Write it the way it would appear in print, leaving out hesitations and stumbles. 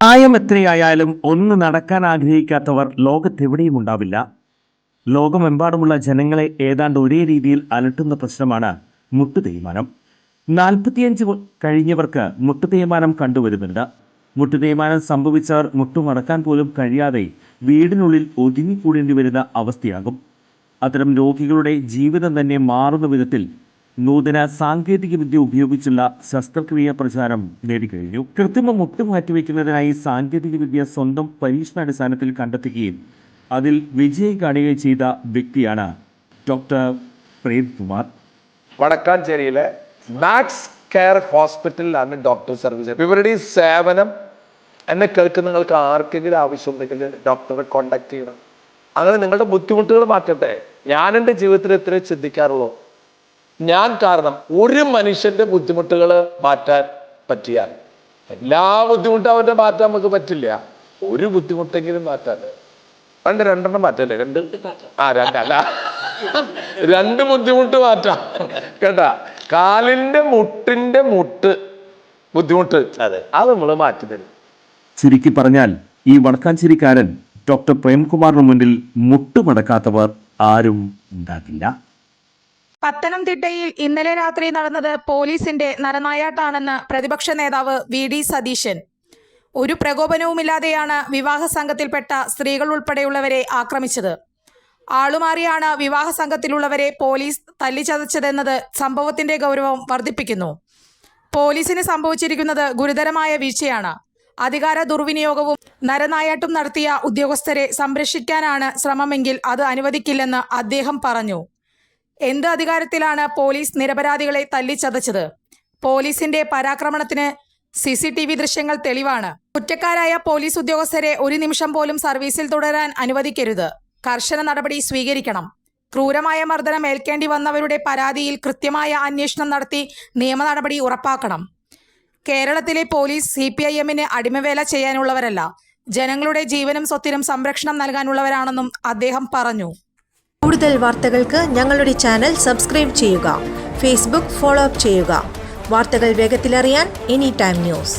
പ്രായം എത്രയായാലും ഒന്ന് നടക്കാൻ ആഗ്രഹിക്കാത്തവർ ലോകത്തെവിടെയും ഉണ്ടാവില്ല. ലോകമെമ്പാടുമുള്ള ജനങ്ങളെ ഏതാണ്ട് ഒരേ രീതിയിൽ അലട്ടുന്ന പ്രശ്നമാണ് മുട്ടുതേയ്മാനം. 45 കഴിഞ്ഞവർക്ക് മുട്ടുതേയ്മാനം കണ്ടുവരുന്നുണ്ട്. മുട്ടുതേയ്മാനം സംഭവിച്ചവർ മുട്ടുമടക്കാൻ പോലും കഴിയാതെ വീടിനുള്ളിൽ ഒതുങ്ങിക്കൂടേണ്ടി വരുന്ന അവസ്ഥയാകും. അത്തരം രോഗികളുടെ ജീവിതം തന്നെ മാറുന്ന വിധത്തിൽ നൂതന സാങ്കേതിക വിദ്യ ഉപയോഗിച്ചുള്ള ശസ്ത്രക്രിയ പ്രചാരം നേടിക്കഴിഞ്ഞു. കൃത്രിമ മുട്ട് മാറ്റിവെക്കുന്നതിനായി സാങ്കേതിക വിദ്യ സ്വന്തം പരീക്ഷണാടിസ്ഥാനത്തിൽ കണ്ടെത്തുകയും അതിൽ വിജയം കാണുകയും ചെയ്ത വ്യക്തിയാണ് ഡോക്ടർ പ്രേംകുമാർ. വടക്കാഞ്ചേരിയിലെ മാക്സ് കെയർ ഹോസ്പിറ്റലിലാണ് ഡോക്ടർ സർവീസ്. ഇവരുടെ ഈ സേവനം എന്നെ കേൾക്കുന്ന നിങ്ങൾക്ക് ആർക്കെങ്കിലും ആവശ്യമുണ്ടെങ്കിൽ ഡോക്ടറെ കോണ്ടാക്ട് ചെയ്യണം. അങ്ങനെ നിങ്ങളുടെ ബുദ്ധിമുട്ടുകൾ മാറ്റട്ടെ. ഞാൻ എൻ്റെ ജീവിതത്തിൽ എത്രയും ചിന്തിക്കാറുള്ളൂ, ഞാൻ കാരണം ഒരു മനുഷ്യന്റെ ബുദ്ധിമുട്ടുകൾ മാറ്റാൻ പറ്റിയാൽ, എല്ലാ ബുദ്ധിമുട്ടും അവരുടെ മാറ്റാൻ നമുക്ക് പറ്റില്ല, ഒരു ബുദ്ധിമുട്ടെങ്കിലും മാറ്റാൻ രണ്ടെണ്ണം മാറ്റല്ലേ, രണ്ട് ബുദ്ധിമുട്ട് മാറ്റാം കേട്ടാ. കാലിന്റെ മുട്ടിന്റെ ബുദ്ധിമുട്ട് അത് നമ്മൾ മാറ്റി തരും. ചുരുക്കി പറഞ്ഞാൽ ഈ വടക്കാഞ്ചേരിക്കാരൻ ഡോക്ടർ പ്രേംകുമാറിന് മുന്നിൽ മുട്ടുമടക്കാത്തവർ ആരും ഉണ്ടാകില്ല. പത്തനംതിട്ടയിൽ ഇന്നലെ രാത്രി നടന്നത് പോലീസിന്റെ നരനായാട്ടാണെന്ന് പ്രതിപക്ഷ നേതാവ് VD സതീശൻ. ഒരു പ്രകോപനവുമില്ലാതെയാണ് വിവാഹ സംഘത്തിൽപ്പെട്ട സ്ത്രീകൾ ഉൾപ്പെടെയുള്ളവരെ ആക്രമിച്ചത്. ആളുമാറിയാണ് വിവാഹ സംഘത്തിലുള്ളവരെ പോലീസ് തല്ലിച്ചതച്ചതെന്നത് സംഭവത്തിന്റെ ഗൗരവം വർദ്ധിപ്പിക്കുന്നു. പോലീസിന് സംഭവിച്ചിരിക്കുന്നത് ഗുരുതരമായ വീഴ്ചയാണ്. അധികാര ദുർവിനിയോഗവും നരനായാട്ടും നടത്തിയ ഉദ്യോഗസ്ഥരെ സംരക്ഷിക്കാനാണ് ശ്രമമെങ്കിൽ അത് അനുവദിക്കില്ലെന്ന് അദ്ദേഹം പറഞ്ഞു. എന്ത് അധികാരത്തിലാണ് പോലീസ് നിരപരാധികളെ തല്ലിച്ചതച്ചത്? പോലീസിന്റെ പരാക്രമണത്തിന് CCTV ദൃശ്യങ്ങൾ തെളിവാണ്. കുറ്റക്കാരായ പോലീസ് ഉദ്യോഗസ്ഥരെ ഒരു നിമിഷം പോലും സർവീസിൽ തുടരാൻ അനുവദിക്കരുത്. കർശന നടപടി സ്വീകരിക്കണം. ക്രൂരമായ മർദ്ദനം ഏൽക്കേണ്ടി വന്നവരുടെ പരാതിയിൽ കൃത്യമായ അന്വേഷണം നടത്തി നിയമ നടപടി ഉറപ്പാക്കണം. കേരളത്തിലെ പോലീസ് CPIM-ന് അടിമവേല ചെയ്യാനുള്ളവരല്ല, ജനങ്ങളുടെ ജീവനും സ്വത്തിനും സംരക്ഷണം നൽകാനുള്ളവരാണെന്നും അദ്ദേഹം പറഞ്ഞു. കൂടുതൽ വാർത്തകൾക്ക് ഞങ്ങളുടെ ചാനൽ സബ്സ്ക്രൈബ് ചെയ്യുക. ഫേസ്ബുക്ക് ഫോളോ അപ്പ് ചെയ്യുക. വാർത്തകൾ വേഗത്തിലറിയാൻ Anytime News.